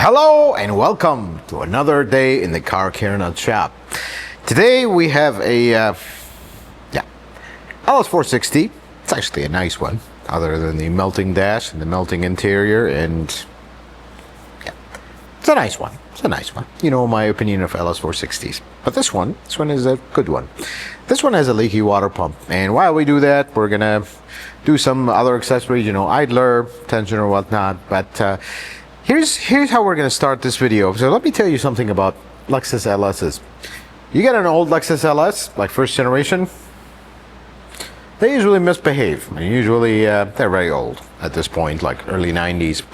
Hello and welcome to another day in the Car Care Nut Shop. Today we have a LS460. It's actually a nice one, other than the melting dash and the melting interior, and yeah, it's a nice one. It's a nice one. You know my opinion of LS460s, but this one is a good one. This one has a leaky water pump, and while we do that, we're gonna do some other accessories, idler, tensioner, whatnot. But Here's how we're going to start this video. So let me tell you something about Lexus LSs. You get an old Lexus LS, like first generation, they usually misbehave. I mean, usually they're very old at this point, like early 90s.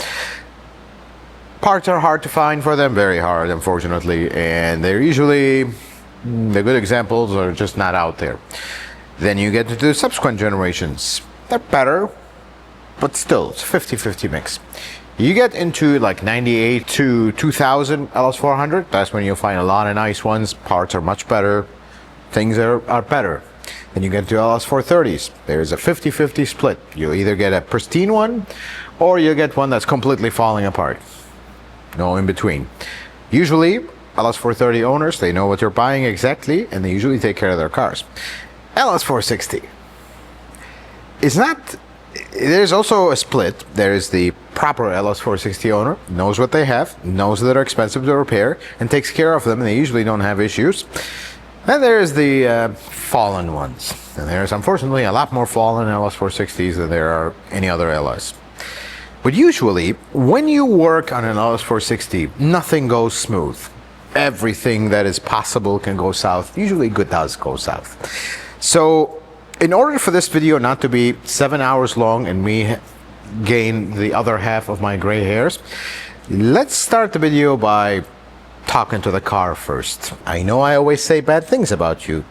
Parts are hard to find for them, very hard, unfortunately, and they're usually, the good examples are just not out there. Then you get to the subsequent generations. They're better, but still, it's a 50-50 mix. You get into like 98 to 2000 LS400, that's when you'll find a lot of nice ones. Parts are much better, things are better. Then you get to LS430s, there's a 50-50 split. You'll either get a pristine one, or you'll get one that's completely falling apart. No in between. Usually, LS430 owners, they know what they're buying exactly, and they usually take care of their cars. LS460 is not. There's also a split. There's the proper LS460 owner, knows what they have, knows that they're expensive to repair, and takes care of them, and they usually don't have issues. Then there's the fallen ones. And there's unfortunately a lot more fallen LS460s than there are any other LS. But usually, when you work on an LS460, nothing goes smooth. Everything that is possible can go south. Usually good does go south. So, in order for this video not to be 7 hours long and me gain the other half of my gray hairs, let's start the video by talking to the car first. I know I always say bad things about you.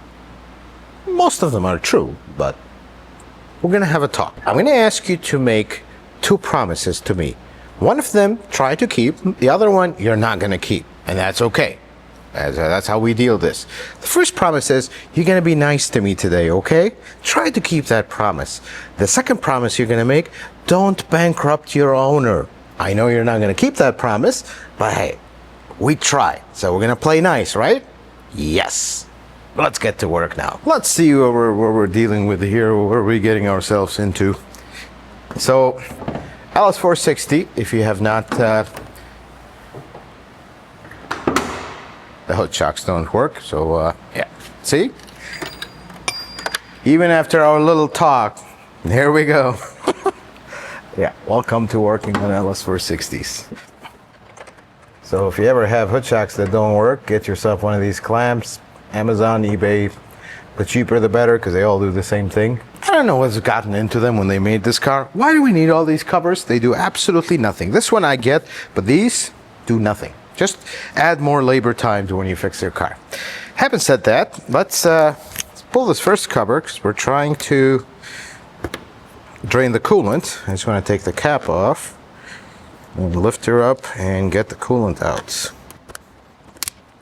Most of them are true, but we're gonna have a talk. I'm gonna ask you to make two promises to me. One of them, try to keep. The other one, you're not gonna keep, and that's okay. That's how we deal this. The first promise is, you're going to be nice to me today, okay? Try to keep that promise. The second promise you're going to make, don't bankrupt your owner. I know you're not going to keep that promise, but hey, we try. So we're going to play nice, right? Yes. Let's get to work now. Let's see what we're dealing with here, what are we getting ourselves into. So, LS460, if you have not... the hood shocks don't work, so yeah. See? Even after our little talk, there we go. Yeah, welcome to working on LS460s. So if you ever have hood shocks that don't work, get yourself one of these clamps. Amazon, eBay, the cheaper the better, because they all do the same thing. I don't know what's gotten into them when they made this car. Why do we need all these covers? They do absolutely nothing. This one I get, but these do nothing. Just add more labor time to when you fix your car. Having said that, let's pull this first cover, because we're trying to drain the coolant. I just want to take the cap off and lift her up and get the coolant out.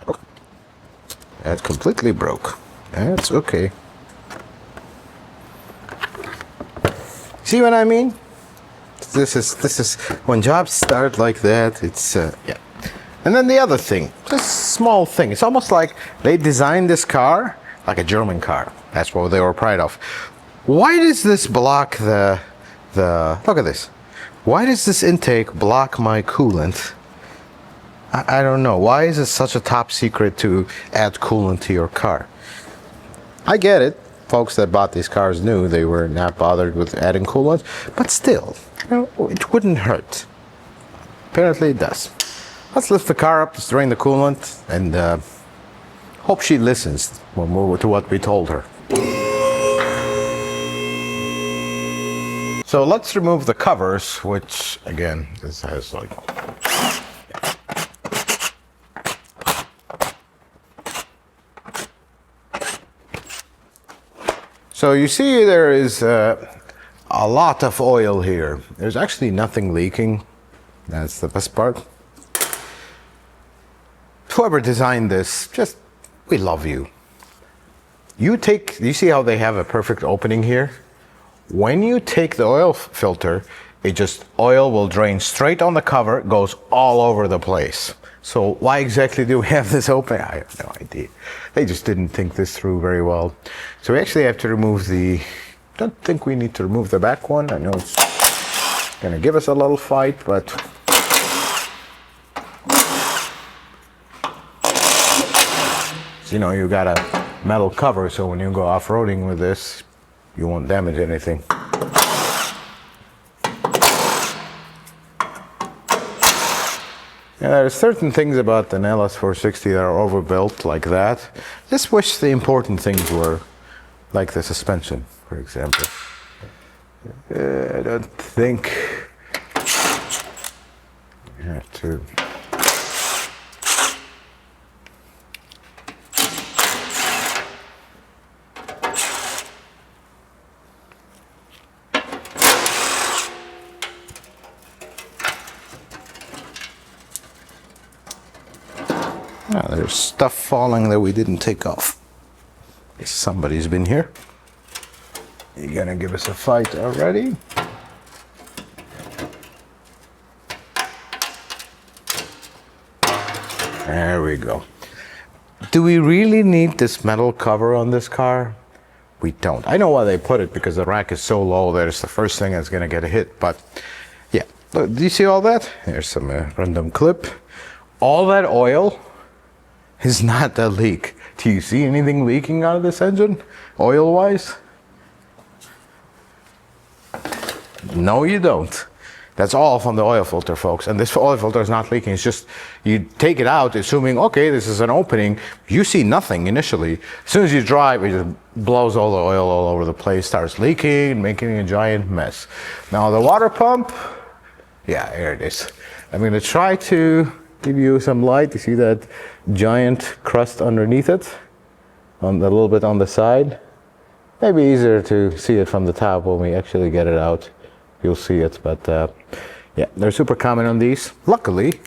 Oh, that completely broke. That's okay. See what I mean? This is when jobs start like that. It's yeah. And then the other thing, this small thing, it's almost like they designed this car like a German car. That's what they were proud of. Why does this block the look at this. Why does this intake block my coolant? I don't know. Why is it such a top secret to add coolant to your car? I get it. Folks that bought these cars knew they were not bothered with adding coolant, but still, it wouldn't hurt. Apparently it does. Let's lift the car up, let's drain the coolant, and hope she listens to what we told her. So let's remove the covers, which again, this has like... So you see there is a lot of oil here. There's actually nothing leaking. That's the best part. Whoever designed this, we love you. You see how they have a perfect opening here? When you take the oil filter, it just, oil will drain straight on the cover, goes all over the place. So why exactly do we have this open? I have no idea. They just didn't think this through very well. So we actually have to remove the, don't think we need to remove the back one. I know it's gonna give us a little fight, but you know, you got a metal cover, so when you go off-roading with this, you won't damage anything. Yeah, there are certain things about an LS460 that are overbuilt like that. Just wish the important things were like the suspension, for example. I don't think you have to. Ah, there's stuff falling that we didn't take off. Somebody's been here. You gonna give us a fight already? There we go. Do we really need this metal cover on this car? We don't. I know why they put it, because the rack is so low that it's the first thing that's gonna get a hit. But yeah, look, do you see all that? Here's some random clip. All that oil is not a leak. Do you see anything leaking out of this engine, oil-wise? No, you don't. That's all from the oil filter, folks. And this oil filter is not leaking. It's just, you take it out assuming, okay, this is an opening. You see nothing initially. As soon as you drive, it just blows all the oil all over the place, starts leaking, making a giant mess. Now the water pump, yeah, here it is. I'm gonna try to give you some light. You see that giant crust underneath it, on a little bit on the side. Maybe easier to see it from the top when we actually get it out. You'll see it, but yeah, they're super common on these. Luckily,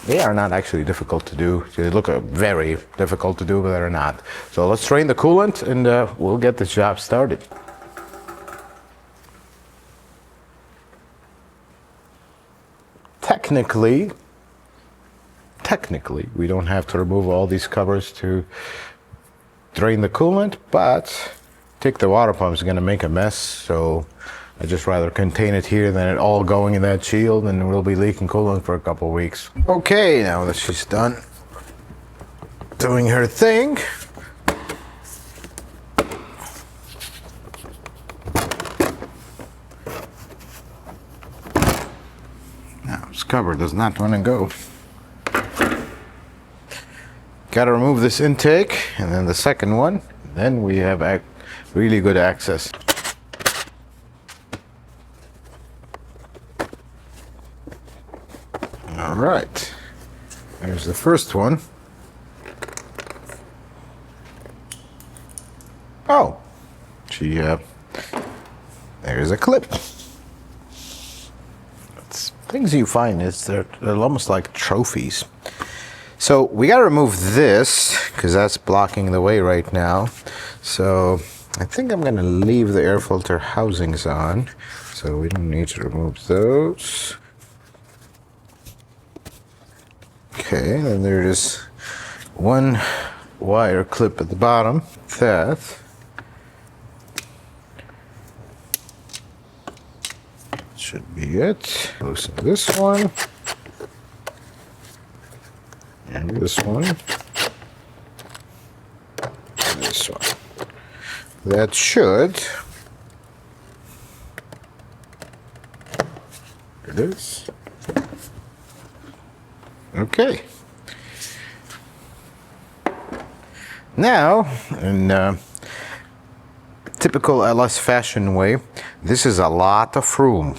they are not actually difficult to do. They look very difficult to do, but they're not. So let's drain the coolant and we'll get this job started. Technically, we don't have to remove all these covers to drain the coolant, but take the water pump is going to make a mess, so I just rather contain it here than it all going in that shield, and we'll be leaking coolant for a couple weeks. Okay, now that she's done doing her thing, now this cover does not want to go. Got to remove this intake and then the second one, then we have really good access. All right, there's the first one. Oh, there's a clip. It's things you find is they're almost like trophies. So we got to remove this because that's blocking the way right now. So I think I'm going to leave the air filter housings on, so we don't need to remove those. Okay, then there is one wire clip at the bottom. That should be it. Loosen this one. And this one. And this one. That should. There it is. Okay. Now, in typical LS fashion way, this is a lot of room.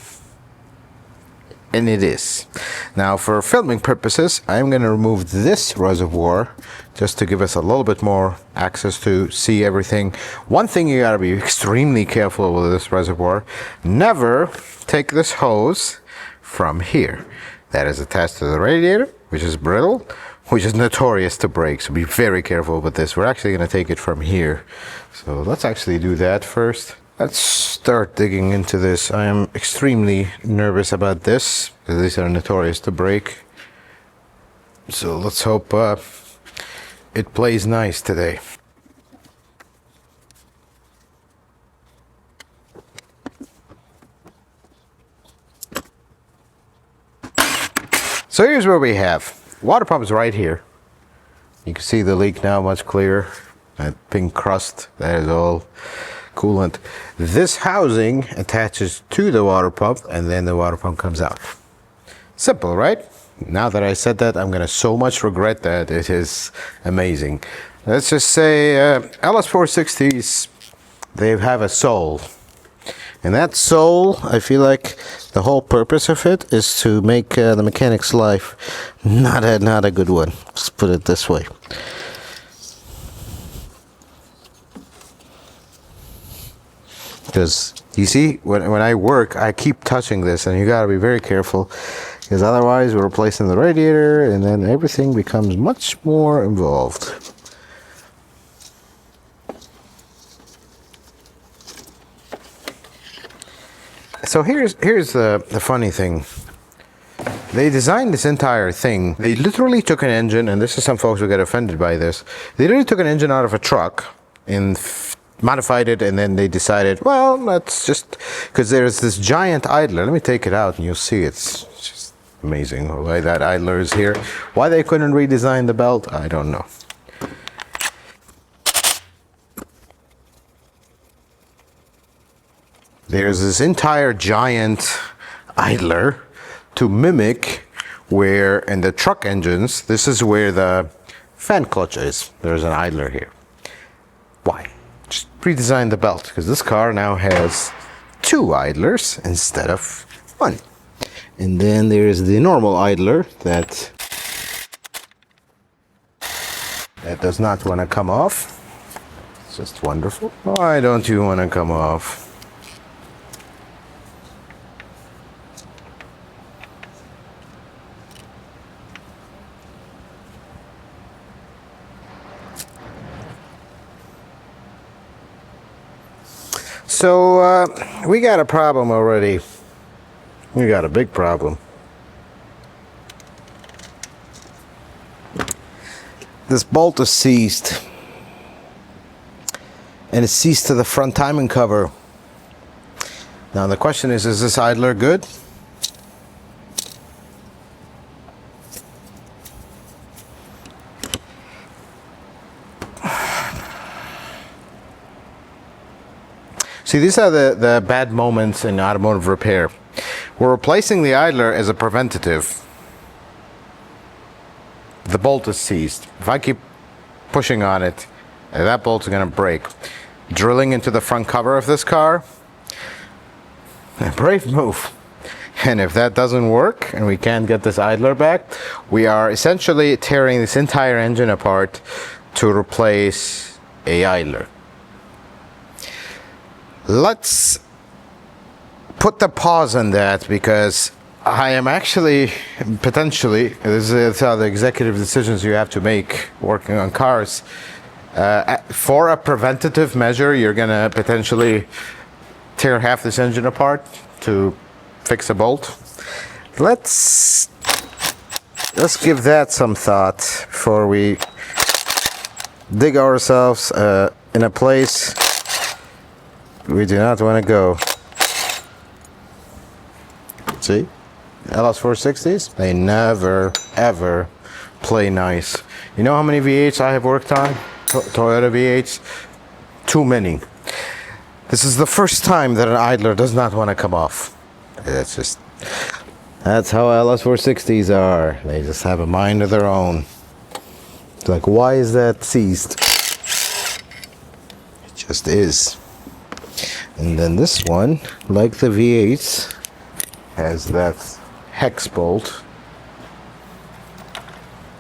And it is. Now, for filming purposes, I'm going to remove this reservoir just to give us a little bit more access to see everything. One thing you got to be extremely careful with this reservoir, never take this hose from here. That is attached to the radiator, which is brittle, which is notorious to break, so be very careful with this. We're actually going to take it from here. So let's actually do that first. Let's start digging into this. I am extremely nervous about this because these are notorious to break. So let's hope it plays nice today. So here's where we have water pump is right here. You can see the leak now much clearer. That pink crust, that is all coolant. This housing attaches to the water pump and then the water pump comes out. Simple, right? Now that I said that, I'm gonna so much regret that. It is amazing. Let's just say LS460s, they have a soul. And that soul, I feel like the whole purpose of it is to make the mechanic's life not a good one. Let's put it this way. Because you see, when I work, I keep touching this, and you gotta be very careful, because otherwise we're replacing the radiator, and then everything becomes much more involved. So here's the funny thing. They designed this entire thing. They literally took an engine, and this is some folks who get offended by this. They literally took an engine out of a truck and modified it, and then they decided, well, let's just, because there's this giant idler. Let me take it out, and you'll see it's just amazing why that idler is here. Why they couldn't redesign the belt, I don't know. There's this entire giant idler to mimic where in the truck engines, this is where the fan clutch is. There's an idler here. Why? Just redesign the belt, because this car now has 2 idlers instead of 1. And then there's the normal idler that does not want to come off. It's just wonderful. Why don't you want to come off? So we got a problem already. We got a big problem. This bolt is seized, and it's seized to the front timing cover. Now the question is this idler good? See, these are the bad moments in automotive repair. We're replacing the idler as a preventative. The bolt is seized. If I keep pushing on it, that bolt's gonna break. Drilling into the front cover of this car, a brave move. And if that doesn't work and we can't get this idler back, we are essentially tearing this entire engine apart to replace a idler. Let's put the pause on that, because I am actually potentially, this is how the executive decisions you have to make working on cars. For a preventative measure, you're gonna potentially tear half this engine apart to fix a bolt. Let's give that some thought before we dig ourselves in a place we do not want to go. See? LS460s, they never ever play nice. You know how many V8s I have worked on? Toyota V8s? Too many. This is the first time that an idler does not want to come off. That's how LS460s are. They just have a mind of their own. It's like, why is that seized? It just is. And then this one, like the V8s, has that hex bolt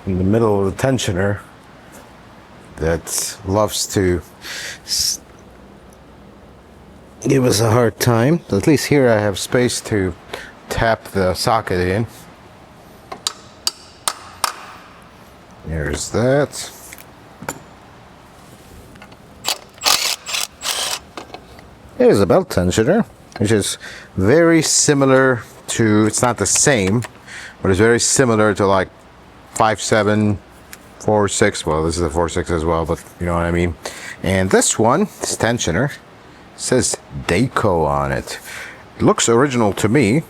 in the middle of the tensioner that loves to give us a hard time. At least here I have space to tap the socket in. There's that. It is a belt tensioner, which is very similar to, it's not the same, but it's very similar to like 5.7, 4.6. Well, this is a 4.6 as well, but you know what I mean. And this one, this tensioner, says Daco on it. It looks original to me.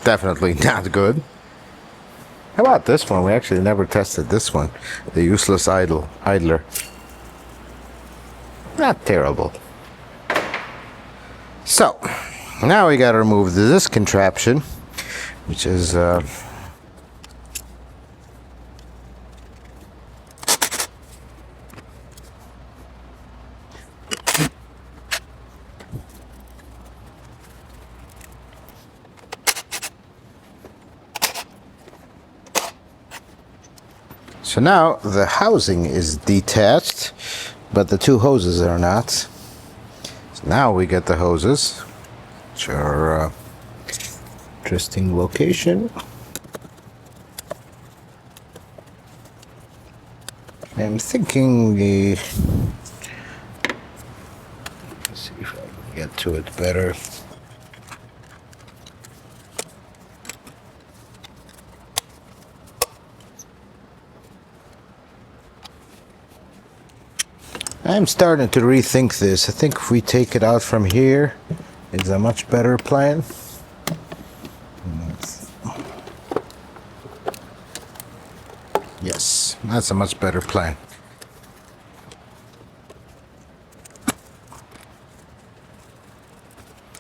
Definitely not good. How about this one? We actually never tested this one. The useless idler. Not terrible. So, now we gotta remove this contraption, which is so now the housing is detached, but the two hoses are not. So now we get the hoses, which are interesting location. I'm thinking let's see if I can get to it better. I'm starting to rethink this. I think if we take it out from here, it's a much better plan. Yes, that's a much better plan.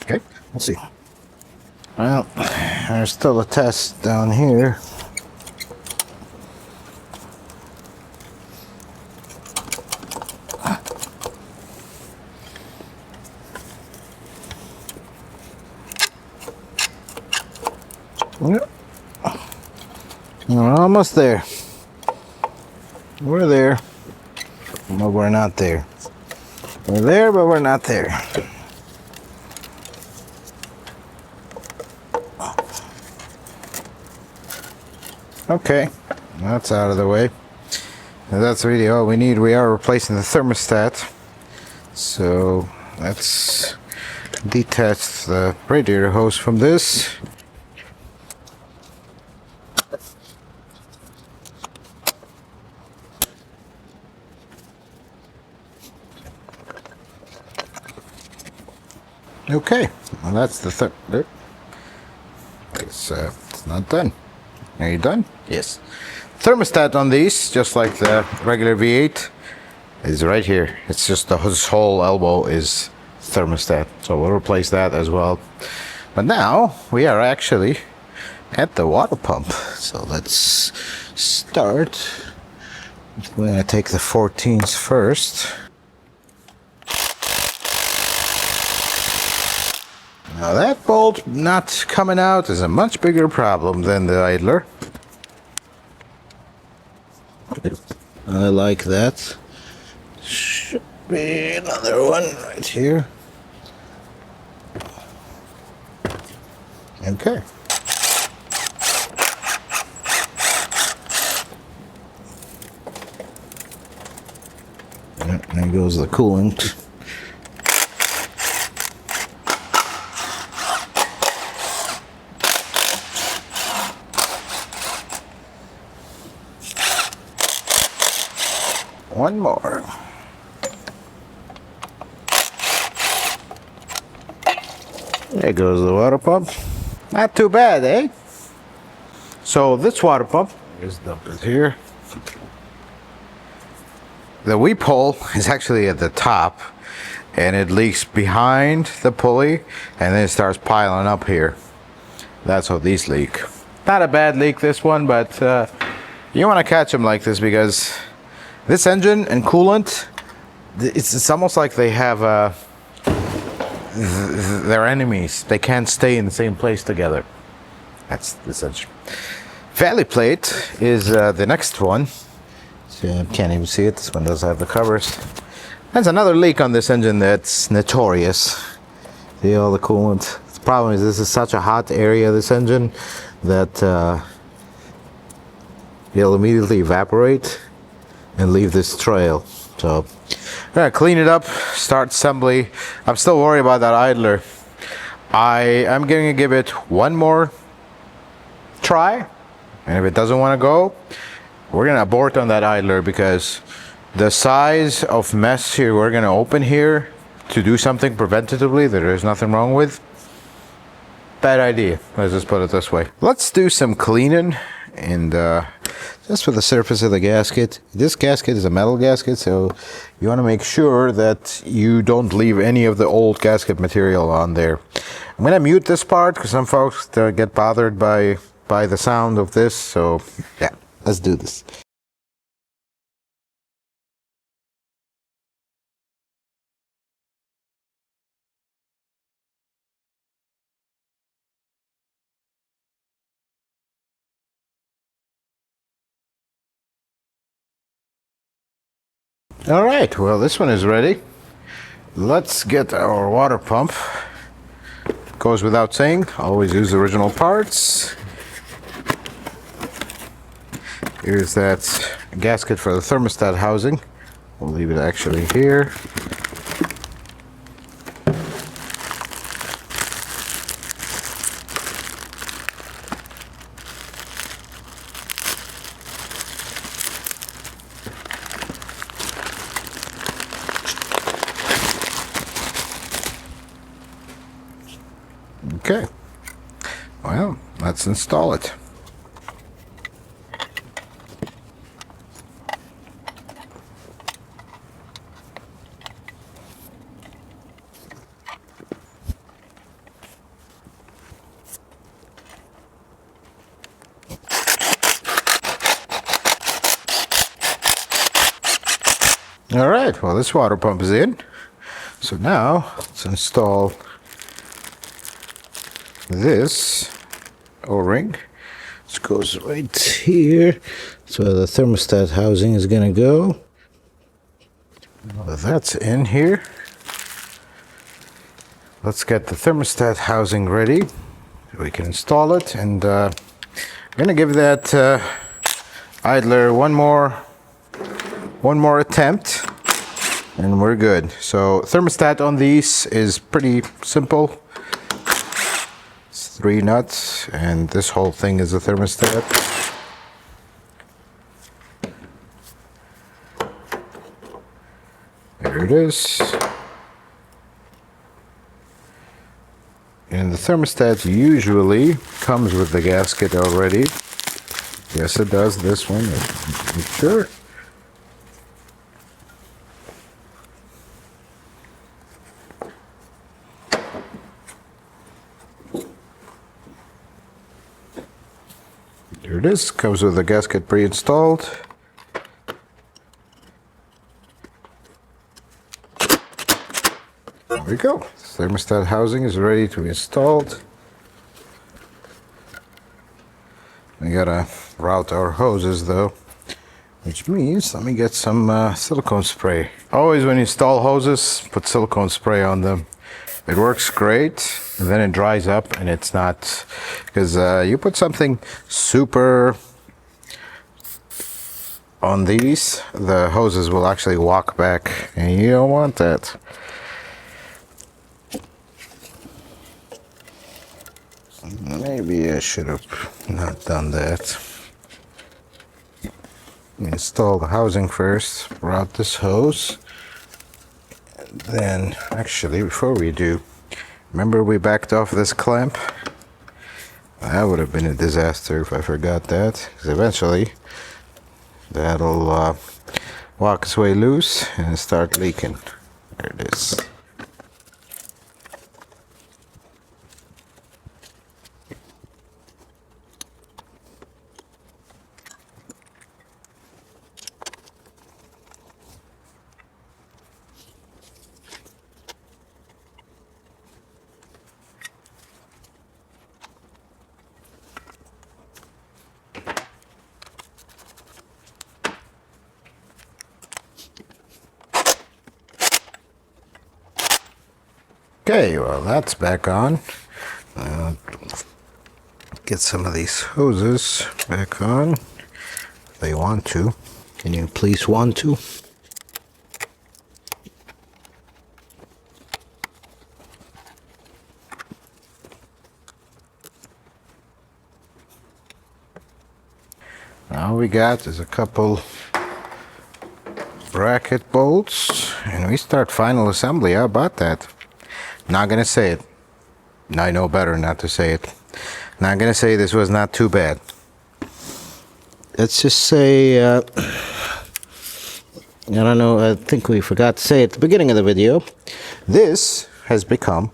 Okay, we'll see. Well, there's still a test down here. Yep. We're almost there. We're there, but we're not there. We're there, but we're not there. Okay, that's out of the way. And that's really all we need. We are replacing the thermostat. So let's detach the radiator hose from this. Okay, well that's the it's not done. Are you done? Yes. Thermostat on these, just like the regular V8, is right here. It's just this whole elbow is thermostat. So we'll replace that as well. But now we are actually at the water pump. So let's start. We're gonna take the 14s first. Now that bolt not coming out is a much bigger problem than the idler. I like that. Should be another one right here. Okay. There goes the coolant. One more. There goes the water pump. Not too bad, eh? So this water pump is dumped here. The weep hole is actually at the top, and it leaks behind the pulley, and then it starts piling up here. That's how these leak. Not a bad leak, this one, but you want to catch them like this because this engine and coolant, it's almost like they have they're enemies. They can't stay in the same place together. That's this engine. Valley plate is the next one. So you can't even see it. This one does have the covers. There's another leak on this engine that's notorious. See all the coolant. The problem is this is such a hot area, this engine, that it'll immediately evaporate and leave this trail. So Gonna clean it up, start assembly. I'm still worried about that idler. I am going to give it one more try, and if it doesn't want to go, we're going to abort on that idler, because the size of mess here we're going to open here to do something preventatively that there's nothing wrong with, bad idea. Let's just put it this way. Let's do some cleaning, and just for the surface of the gasket. This gasket is a metal gasket, so you want to make sure that you don't leave any of the old gasket material on there. I'm going to mute this part because some folks get bothered by the sound of this, so yeah, let's do this. All right, well, this one is ready. Let's get our water pump. Goes without saying, always use original parts. Here's that gasket for the thermostat housing. We'll leave it actually here. Okay, well, let's install it. All right, well, this water pump is in. So now let's install this O-ring. This goes right here. So the thermostat housing is gonna go. Well, that's in here. Let's get the thermostat housing ready so we can install it, and I'm gonna give that idler one more attempt, and we're good. So thermostat on these is pretty simple. 3 nuts, and this whole thing is a thermostat. There it is. And the thermostat usually comes with the gasket already. Yes, it does. This one, I'm sure. There it is, comes with the gasket pre-installed. There we go. Thermostat housing is ready to be installed. We gotta route our hoses though, which means let me get some silicone spray. Always when you install hoses, put silicone spray on them. It works great, and then it dries up, and it's not, because you put something super on these, the hoses will actually walk back, and you don't want that. Maybe I should have not done that. Install the housing first, route this hose. Then, actually, before we do, remember we backed off this clamp? That would have been a disaster if I forgot that, because eventually that'll walk its way loose and start leaking. There it is. Okay, well, that's back on. Get some of these hoses back on if they want to. Can you please want to? All we got is a couple bracket bolts, and we start final assembly. How about that? Not gonna say it. I know better not to say it. Not gonna say this was not too bad. Let's just say, I don't know, I think we forgot to say at the beginning of the video, this has become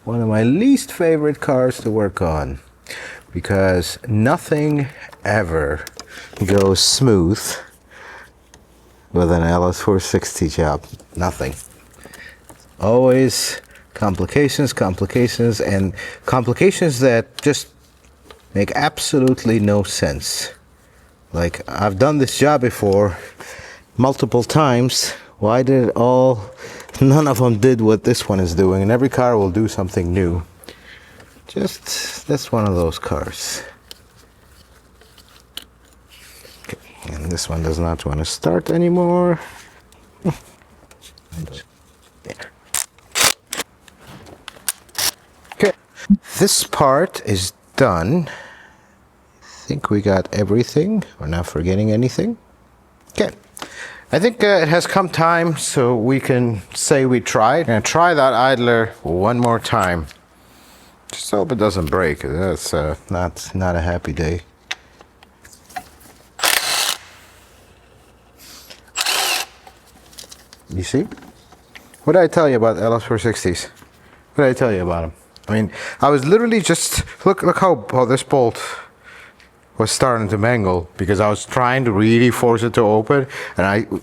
one of my least favorite cars to work on, because nothing ever goes smooth with an LS460 job. Nothing. Always complications, and complications that just make absolutely no sense. Like, I've done this job before multiple times. Why did none of them did what this one is doing, and every car will do something new. That's one of those cars. Okay, and this one does not want to start anymore. There. Okay, this part is done. I think we got everything. We're not forgetting anything. Okay, I think it has come time so we can say we tried. I'm gonna try that idler one more time. Just hope it doesn't break. That's not a happy day. You see? What did I tell you about LS460s? What did I tell you about them? I mean, I was literally just look how this bolt was starting to mangle because I was trying to really force it to open. And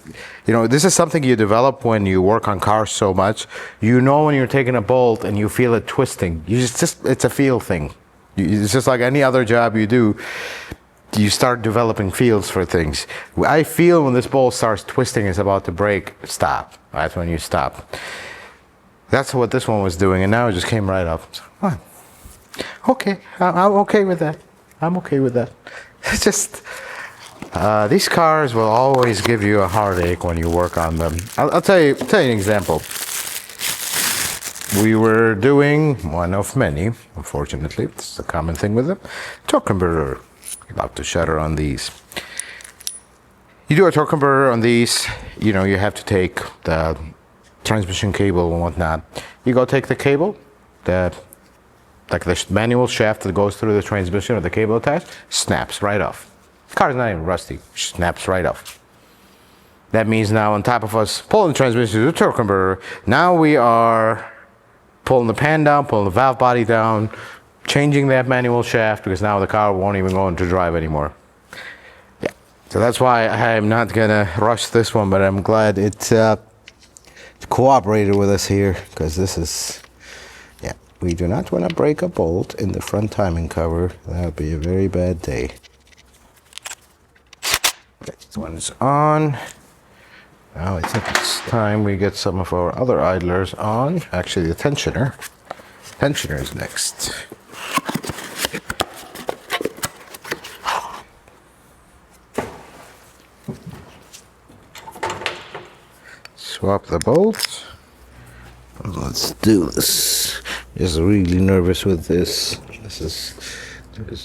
this is something you develop when you work on cars so much. You know when you're taking a bolt and you feel it twisting. It's a feel thing. It's just like any other job you do. You start developing feels for things. I feel when this bolt starts twisting, it's about to break. Stop. That's when you stop. That's what this one was doing, and now it just came right up. So, okay, I'm okay with that. I'm okay with that. It's just, these cars will always give you a heartache when you work on them. I'll tell you an example. We were doing one of many, unfortunately, it's a common thing with them, torque converter. You love to shutter on these. You do a torque converter on these, you have to take the transmission cable and whatnot. You go take the cable, like the manual shaft that goes through the transmission or the cable attached, snaps right off. The car's not even rusty, snaps right off. That means now on top of us pulling the transmission to the torque converter, now we are pulling the pan down, pulling the valve body down, changing that manual shaft because now the car won't even go into drive anymore. Yeah, so that's why I'm not gonna rush this one, but I'm glad it cooperated with us here because this is, yeah. We do not want to break a bolt in the front timing cover. That would be a very bad day. Okay, this one is on. Now I think it's time we get some of our other idlers on. Actually, the tensioner. Tensioner is next. Swap the bolts. Let's do this. Just really nervous with this. If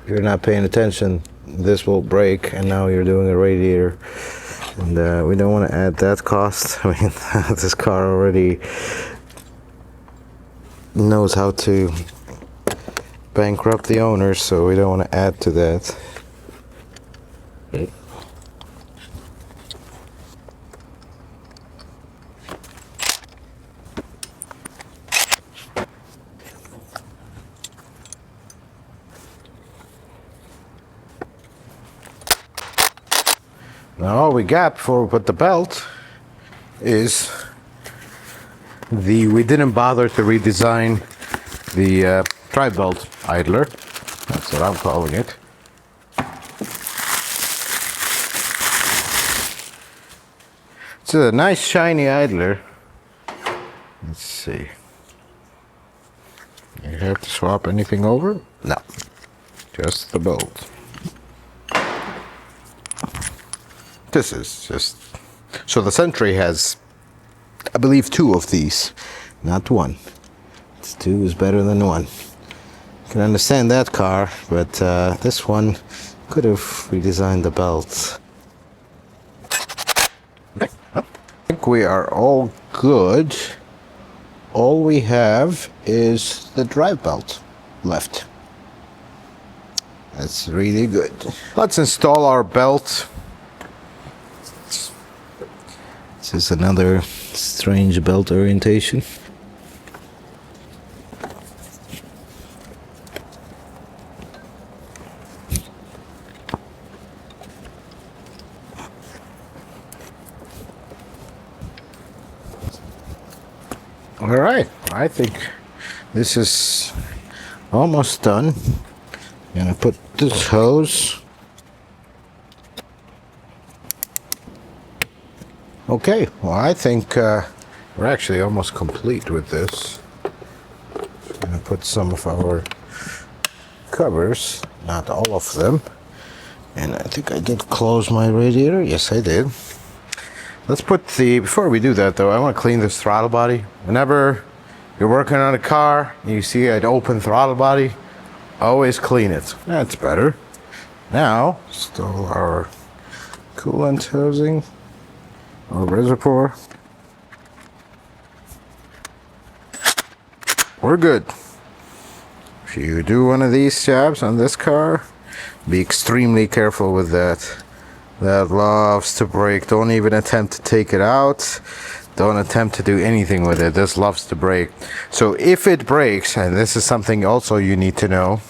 you're not paying attention, this will break, and now you're doing a radiator, and we don't want to add that cost. I mean, this car already knows how to bankrupt the owner, so we don't want to add to that. Okay. Now all we got before we put the belt is we didn't bother to redesign the tri-belt idler. That's what I'm calling it. It's a nice shiny idler. Let's see. You have to swap anything over? No, just the bolt. This is just, so the Sentry has, I believe, 2 of these, not 1. It's 2 is better than 1. I can understand that car, but this one Could have redesigned the belts. I think we are all good. All we have is the drive belt left. That's really good. Let's install our belt. This is another strange belt orientation. All right, I think this is almost done. I'm gonna put this hose. Okay, well, I think we're actually almost complete with this. I'm gonna put some of our covers, not all of them. And I think I did close my radiator. Yes, I did. Let's put before we do that though, I want to clean this throttle body. Whenever you're working on a car and you see an open throttle body, always clean it. That's better. Now, install our coolant housing or reservoir. We're good. If you do one of these jobs on this car, be extremely careful with that. That loves to break. Don't even attempt to take it out. Don't attempt to do anything with it. This loves to break. So if it breaks, and this is something also you need to know,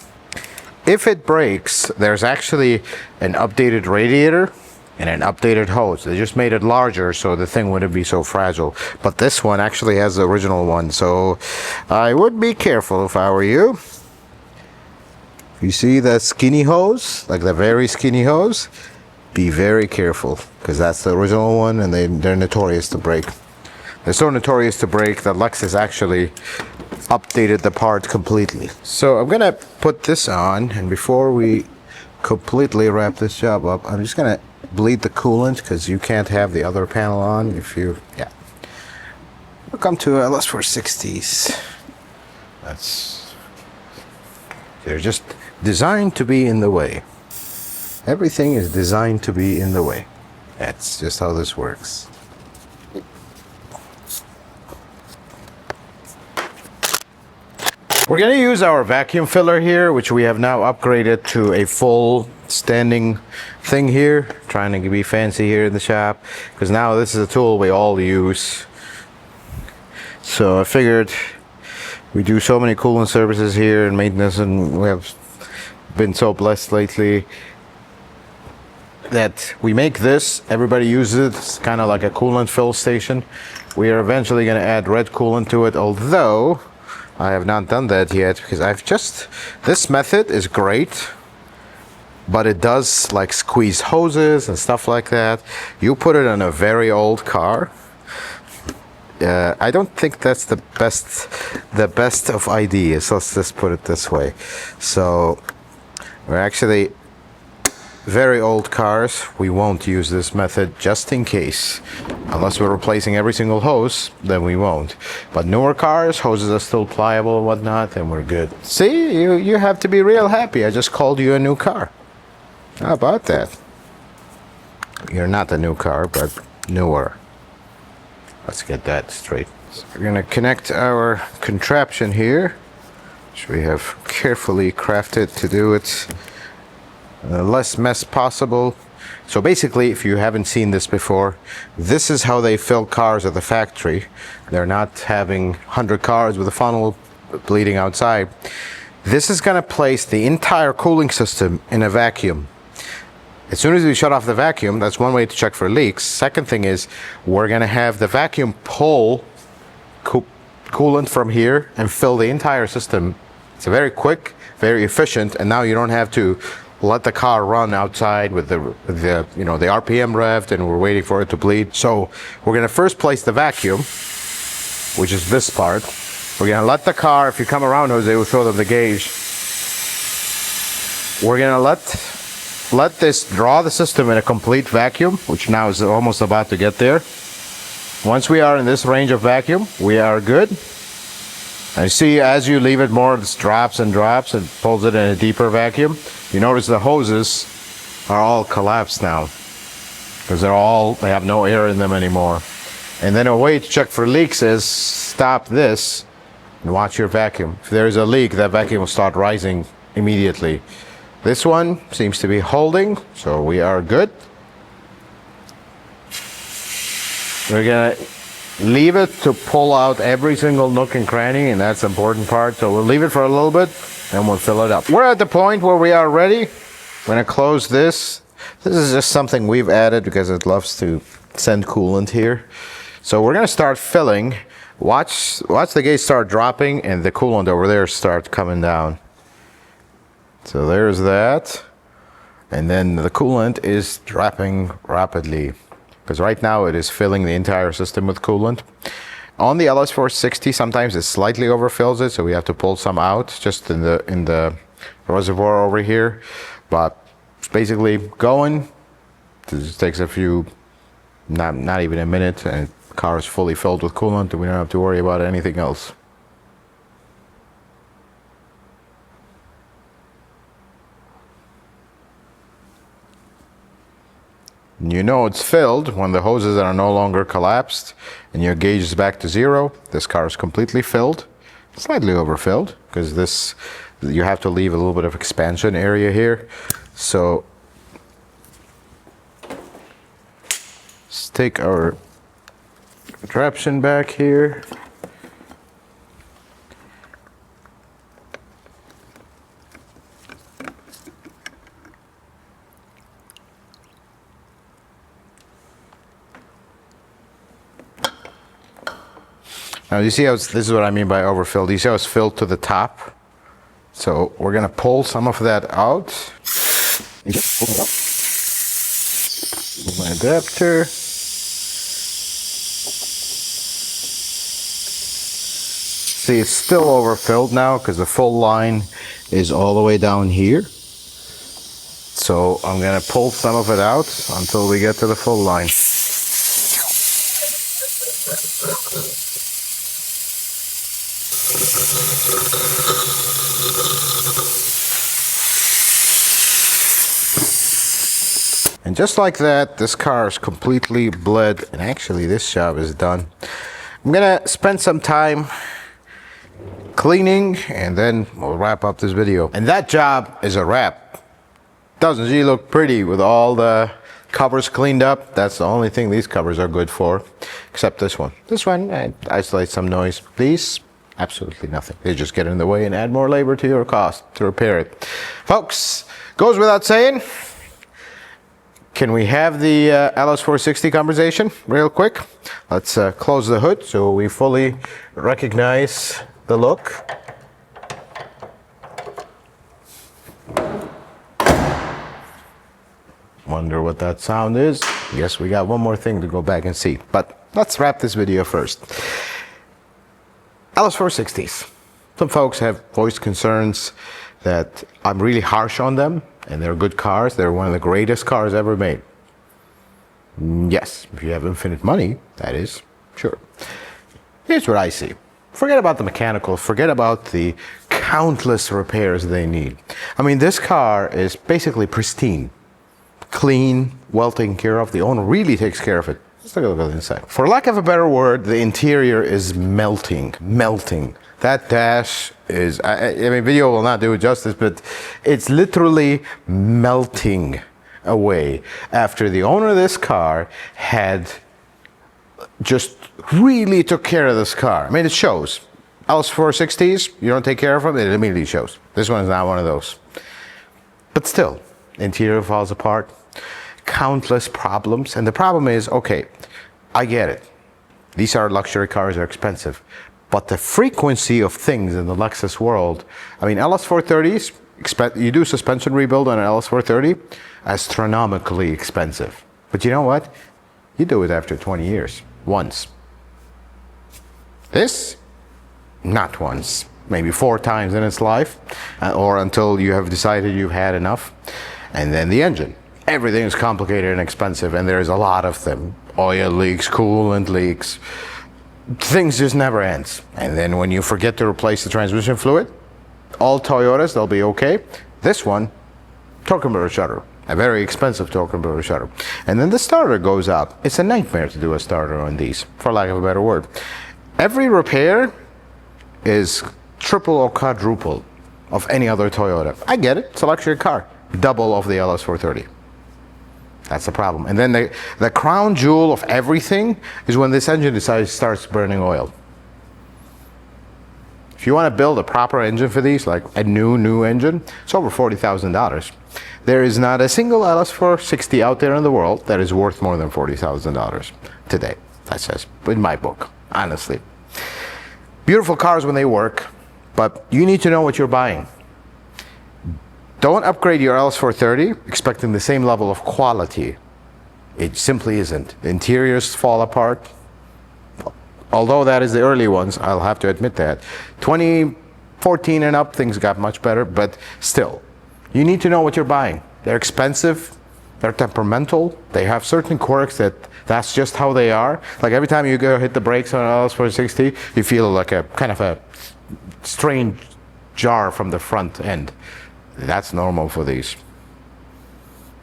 if it breaks, there's actually an updated radiator and an updated hose. They just made it larger so the thing wouldn't be so fragile. But this one actually has the original one. So I would be careful if I were you. If you see that skinny hose, like the very skinny hose, be very careful, because that's the original one and they're notorious to break. They're so notorious to break that Lexus actually updated the part completely. So I'm gonna put this on, and before we completely wrap this job up, I'm just gonna bleed the coolant, because you can't have the other panel on if you, yeah. Welcome to LS460s. They're just designed to be in the way. Everything is designed to be in the way. That's just how this works. We're going to use our vacuum filler here, which we have now upgraded to a full standing thing here. Trying to be fancy here in the shop, because now this is a tool we all use. So I figured we do so many coolant services here and maintenance, and we have been so blessed lately that we make this, everybody uses it. It's kind of like a coolant fill station. We are eventually going to add red coolant to it, although I have not done that yet, because this method is great, but it does like squeeze hoses and stuff like that. You put it on a very old car, I don't think that's the best of ideas. Let's just put it this way. So we're actually, very old cars, we won't use this method just in case. Unless we're replacing every single hose, then we won't. But newer cars, hoses are still pliable and whatnot, and we're good. See, you have to be real happy. I just called you a new car. How about that? You're not a new car, but newer. Let's get that straight. So we're gonna connect our contraption here, which we have carefully crafted to do it less mess possible. So basically, if you haven't seen this before, this is how they fill cars at the factory. They're not having 100 cars with a funnel bleeding outside. This is gonna place the entire cooling system in a vacuum. As soon as we shut off the vacuum, that's one way to check for leaks. Second thing is, we're gonna have the vacuum pull coolant from here and fill the entire system. It's a very quick, very efficient, and now you don't have to let the car run outside with the RPM revved and we're waiting for it to bleed. So we're gonna first place the vacuum, which is this part. We're gonna let the car, if you come around, Jose will show them the gauge. We're gonna let this draw the system in a complete vacuum, which now is almost about to get there. Once we are in this range of vacuum, we are good. And see, as you leave it more, it drops and drops and pulls it in a deeper vacuum. You notice the hoses are all collapsed now because they have no air in them anymore. And then a way to check for leaks is stop this and watch your vacuum. If there's a leak, that vacuum will start rising immediately. This one seems to be holding, so we are good. We're gonna leave it to pull out every single nook and cranny, and that's the important part. So we'll leave it for a little bit, and we'll fill it up. We're at the point where we are ready. We're gonna close this. This is just something we've added because it loves to send coolant here. So we're gonna start filling. Watch the gauge start dropping and the coolant over there start coming down. So there's that. And then the coolant is dropping rapidly because right now it is filling the entire system with coolant. On the LS460, sometimes it slightly overfills it, so we have to pull some out just in the reservoir over here. But it's basically going. It just takes a few, not even a minute, and the car is fully filled with coolant, and we don't have to worry about anything else. You know it's filled when the hoses are no longer collapsed and your gauge is back to zero. This car is completely filled, slightly overfilled, because this, you have to leave a little bit of expansion area here. So let's take our contraption back here. Now you see how this is what I mean by overfilled. You see how it's filled to the top? So we're gonna pull some of that out. Pull my adapter. See, it's still overfilled now because the full line is all the way down here. So I'm gonna pull some of it out until we get to the full line. And just like that, this car is completely bled, and actually this job is done. I'm gonna spend some time cleaning and then we'll wrap up this video. And that job is a wrap. Doesn't she look pretty with all the covers cleaned up? That's the only thing these covers are good for, except this one. This one isolates some noise. These, absolutely nothing. They just get in the way and add more labor to your cost to repair it. Folks, goes without saying, can we have the LS460 conversation real quick? Let's close the hood so we fully recognize the look. Wonder what that sound is. Yes, we got one more thing to go back and see, but let's wrap this video first. LS460s. Some folks have voiced concerns that I'm really harsh on them, and they're good cars. They're one of the greatest cars ever made. Yes, if you have infinite money, that is, sure. Here's what I see. Forget about the mechanicals, forget about the countless repairs they need. I mean, this car is basically pristine, clean, well taken care of. The owner really takes care of it. Let's take a look at the inside. For lack of a better word, the interior is melting. That dash is, I mean, video will not do it justice, but it's literally melting away after the owner of this car had just really took care of this car. I mean, it shows. LS460s, you don't take care of them, it immediately shows. This one is not one of those. But still, interior falls apart, countless problems, and the problem is, okay, I get it. These are luxury cars, they're expensive. But the frequency of things in the Lexus world, I mean, LS430s, you do suspension rebuild on an LS430, astronomically expensive. But you know what? You do it after 20 years, once. This, not once, maybe 4 times in its life, or until you have decided you've had enough. And then the engine. Everything is complicated and expensive, and there's a lot of them. Oil leaks, coolant leaks. Things just never ends. And then when you forget to replace the transmission fluid, all Toyotas, they'll be okay. This one, torque converter shutter. A very expensive torque converter shutter. And then the starter goes up. It's a nightmare to do a starter on these, for lack of a better word. Every repair is triple or quadruple of any other Toyota. I get it, it's a luxury car. Double of the LS430. That's the problem. And then the crown jewel of everything is when this engine starts burning oil. If you want to build a proper engine for these, like a new engine, it's over $40,000. There is not a single LS460 out there in the world that is worth more than $40,000 today. That says in my book, honestly. Beautiful cars when they work, but you need to know what you're buying. Don't upgrade your LS430 expecting the same level of quality. It simply isn't. The interiors fall apart. Although that is the early ones, I'll have to admit that. 2014 and up, things got much better, but still, you need to know what you're buying. They're expensive, they're temperamental, they have certain quirks that's just how they are. Like every time you go hit the brakes on an LS460, you feel like a kind of a strange jar from the front end. That's normal for these.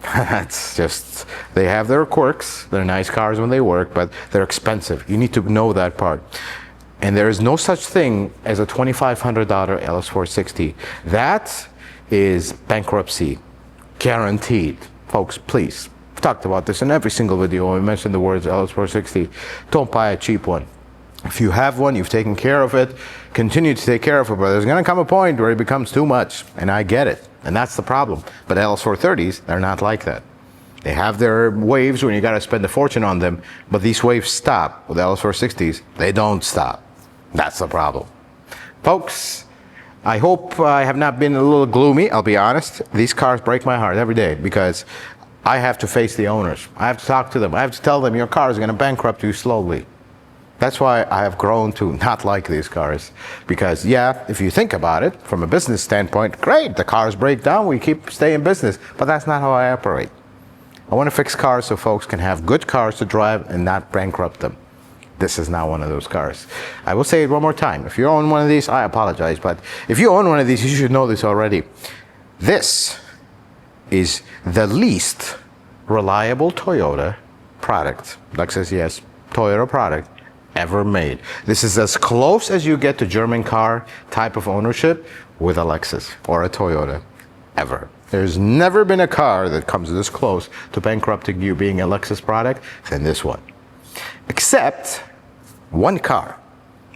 That's just, they have their quirks. They're nice cars when they work, but they're expensive. You need to know that part. And there is no such thing as a $2,500 LS460. That is bankruptcy, guaranteed. Folks, please. I've talked about this in every single video when we mentioned the words LS460. Don't buy a cheap one. If you have one, you've taken care of it, continue to take care of it, but there's going to come a point where it becomes too much, and I get it, and that's the problem. But LS430s, they're not like that. They have their waves when you got to spend a fortune on them, but these waves stop. With LS460s, they don't stop. That's the problem. Folks, I hope I have not been a little gloomy. I'll be honest. These cars break my heart every day because I have to face the owners. I have to talk to them. I have to tell them your car is going to bankrupt you slowly. That's why I have grown to not like these cars. Because yeah, if you think about it, from a business standpoint, great, the cars break down, we stay in business. But that's not how I operate. I want to fix cars so folks can have good cars to drive and not bankrupt them. This is not one of those cars. I will say it one more time. If you own one of these, I apologize. But if you own one of these, you should know this already. This is the least reliable Toyota product. Lexus, yes, Toyota product ever made. This is as close as you get to German car type of ownership with a Lexus or a Toyota ever. There's never been a car that comes this close to bankrupting you being a Lexus product than this one. Except one car,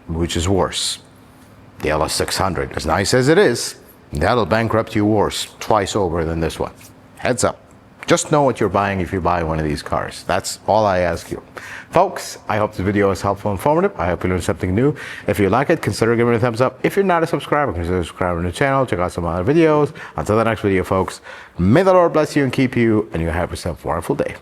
which is worse. The LS600, as nice as it is, that'll bankrupt you worse, twice over than this one. Heads up. Just know what you're buying if you buy one of these cars. That's all I ask you. Folks, I hope this video was helpful and informative. I hope you learned something new. If you like it, consider giving it a thumbs up. If you're not a subscriber, consider subscribing to the channel. Check out some other videos. Until the next video, folks, may the Lord bless you and keep you, and you have yourself a wonderful day.